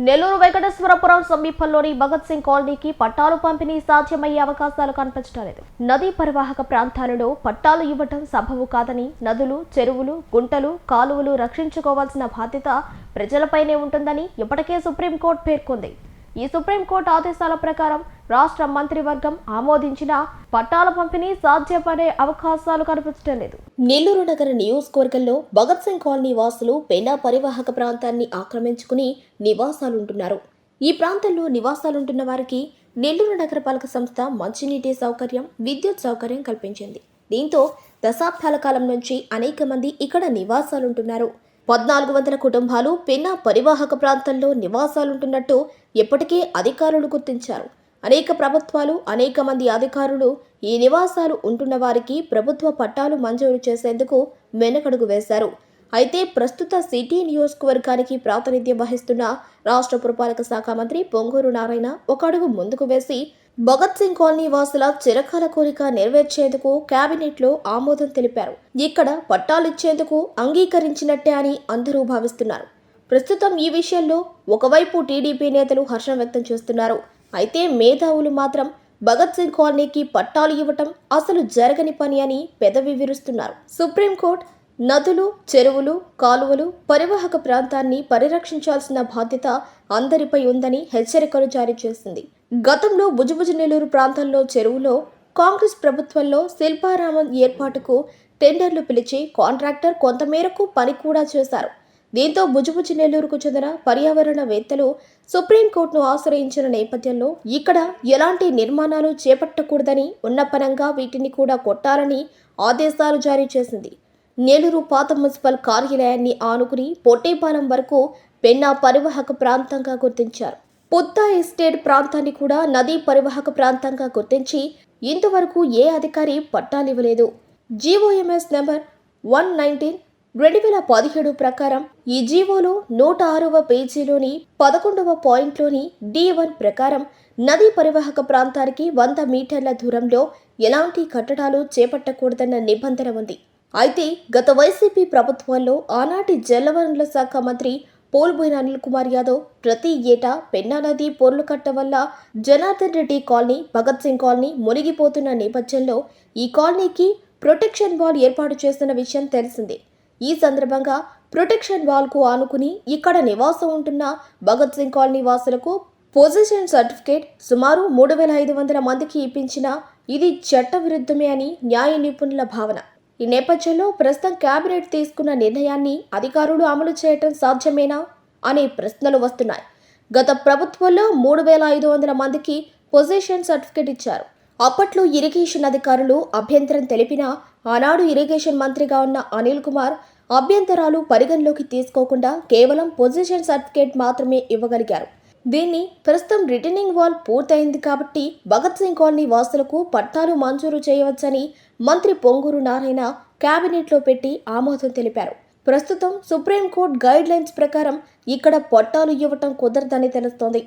నెల్లూరు వెంకటేశ్వరపురం సమీపంలోని భగత్ సింగ్ కాలనీకి పట్టాలు పంపిణీ సాధ్యమయ్యే అవకాశాలు కనిపించడం లేదు. నదీ పరివాహక ప్రాంతాలలో పట్టాలు ఇవ్వటం సంభవం కాదని, నదులు, చెరువులు, గుంటలు, కాలువలు రక్షించుకోవాల్సిన బాధ్యత ప్రజలపైనే ఉంటుందని ఇప్పటికే సుప్రీంకోర్టు పేర్కొంది. ఈ సుప్రీంకోర్టు ఆదేశాల ప్రకారం రాష్ట్ర మంత్రివర్గం ఆమోదించిన పట్టాల పంపిణీ సాధ్యపడే అవకాశాలు కనిపించడం లేదు. నెల్లూరు నగర నియోజకవర్గంలో భగత్ సింగ్ కాలనీ వాసులు పెన్నా పరివాహక ప్రాంతాన్ని ఆక్రమించుకుని నివాసాలుంటున్నారు. ఈ ప్రాంతంలో నివాసాలుంటున్న వారికి నెల్లూరు నగరపాలక సంస్థ మంచినీటి సౌకర్యం, విద్యుత్ సౌకర్యం కల్పించింది. దీంతో దశాబ్దాల కాలం నుంచి అనేక మంది ఇక్కడ నివాసాలుంటున్నారు. 1400 కుటుంబాలు పెన్నా పరివాహక ప్రాంతంలో నివాసాలుంటున్నట్టు ఇప్పటికే అధికారులు గుర్తించారు. అనేక ప్రభుత్వాలు, అనేక మంది అధికారులు ఈ నివాసాలు ఉంటున్న వారికి ప్రభుత్వ పట్టాలు మంజూరు చేసేందుకు వెనకడుగు వేశారు. అయితే ప్రస్తుత సిటీ నియోజకవర్గానికి ప్రాతినిధ్యం వహిస్తున్న రాష్ట్ర పురపాలక శాఖ మంత్రి పొంగూరు నారాయణ ఒక అడుగు ముందుకు వేసి భగత్ సింగ్ కాలనీ వాసుల చిరకాల కోరిక నెరవేర్చేందుకు కేబినెట్లో ఆమోదం తెలిపారు. ఇక్కడ పట్టాలిచ్చేందుకు అంగీకరించినట్టే అని అందరూ భావిస్తున్నారు. ప్రస్తుతం ఈ విషయంలో ఒకవైపు టీడీపీ నేతలు హర్షం వ్యక్తం చేస్తున్నారు. అయితే మేధావులు మాత్రం భగత్ సింగ్ కాలనీకి పట్టాలు ఇవ్వటం అసలు జరగని పని అని పెదవి విరుస్తున్నారు. సుప్రీంకోర్టు నదులు, చెరువులు, కాలువలు, పరివాహక ప్రాంతాన్ని పరిరక్షించాల్సిన బాధ్యత అందరిపై ఉందని హెచ్చరికలు జారీ చేసింది. గతంలో భుజభుజ నెల్లూరు ప్రాంతంలో చెరువులో కాంగ్రెస్ ప్రభుత్వంలో శిల్పారామం ఏర్పాటుకు టెండర్లు పిలిచి కాంట్రాక్టర్ కొంతమేరకు పని కూడా చేశారు. దీంతో భుజభుజ నెల్లూరుకు చెందిన పర్యావరణవేత్తలు సుప్రీంకోర్టును ఆశ్రయించిన నేపథ్యంలో ఇక్కడ ఎలాంటి నిర్మాణాలు చేపట్టకూడదని, ఉన్నపనంగా వీటిని కూడా కొట్టాలని ఆదేశాలు జారీ చేసింది. నెల్లూరు పాత మున్సిపల్ కార్యాలయాన్ని ఆనుకుని పొట్టేపాలెం వరకు పెన్నా పరివాహక ప్రాంతంగా గుర్తించారు. పుత్తా ఎస్టేట్ ప్రాంతాన్ని కూడా నదీ పరివాహక ప్రాంతంగా గుర్తించి ఇంతవరకు ఏ అధికారి పట్టాలివ్వలేదు. జీవోఎంఎస్ నెంబర్ 119/2017 ప్రకారం ఈ జీవోలో 106వ పేజీలోని 11వ పాయింట్లోని D1 ప్రకారం నదీ పరివాహక ప్రాంతానికి 100 మీటర్ల దూరంలో ఎలాంటి కట్టడాలు చేపట్టకూడదన్న నిబంధన ఉంది. అయితే గత వైసీపీ ప్రభుత్వంలో ఆనాటి జలవనరుల శాఖ మంత్రి పోల్బోయిన అనిల్ కుమార్ యాదవ్ ప్రతి ఏటా పెన్నా నది పొర్లుకట్ట వల్ల జనార్దన్ రెడ్డి కాలనీ, భగత్ సింగ్ కాలనీ మునిగిపోతున్న నేపథ్యంలో ఈ కాలనీకి ప్రొటెక్షన్ వాల్ ఏర్పాటు చేస్తున్న విషయం తెలిసిందే. ఈ సందర్భంగా ప్రొటెక్షన్ వాల్కు ఆనుకుని ఇక్కడ నివాసం ఉంటున్న భగత్ సింగ్ కాలనీ వాసులకు పొజిషన్ సర్టిఫికేట్ సుమారు 3500 మందికి ఇప్పించినా ఇది చట్టవిరుద్ధమే అని న్యాయ నిపుణుల భావన. ఈ నేపథ్యంలో ప్రస్తుతం కేబినెట్ తీసుకున్న నిర్ణయాన్ని అధికారులు అమలు చేయటం సాధ్యమేనా అనే ప్రశ్నలు వస్తున్నాయి. గత ప్రభుత్వంలో 3500 మందికి పొజిషన్ సర్టిఫికేట్ ఇచ్చారు. అప్పట్లో ఇరిగేషన్ అధికారులు అభ్యంతరం తెలిపినా ఆనాడు ఇరిగేషన్ మంత్రిగా ఉన్న అనిల్ కుమార్ అభ్యంతరాలు పరిగణలోకి తీసుకోకుండా కేవలం పొజిషన్ సర్టిఫికేట్ మాత్రమే ఇవ్వగలిగారు. దీన్ని ప్రస్తుతం రిటర్నింగ్ వాల్ పూర్తయింది కాబట్టి భగత్ సింగ్ కాలనీ వాసులకు పట్టాలు మంజూరు చేయవచ్చని మంత్రి పొంగూరు నారాయణ కేబినెట్లో పెట్టి ఆమోదం తెలిపారు. ప్రస్తుతం సుప్రీంకోర్టు గైడ్ లైన్స్ ప్రకారం ఇక్కడ పట్టాలు ఇవ్వటం కుదరదని తెలుస్తోంది.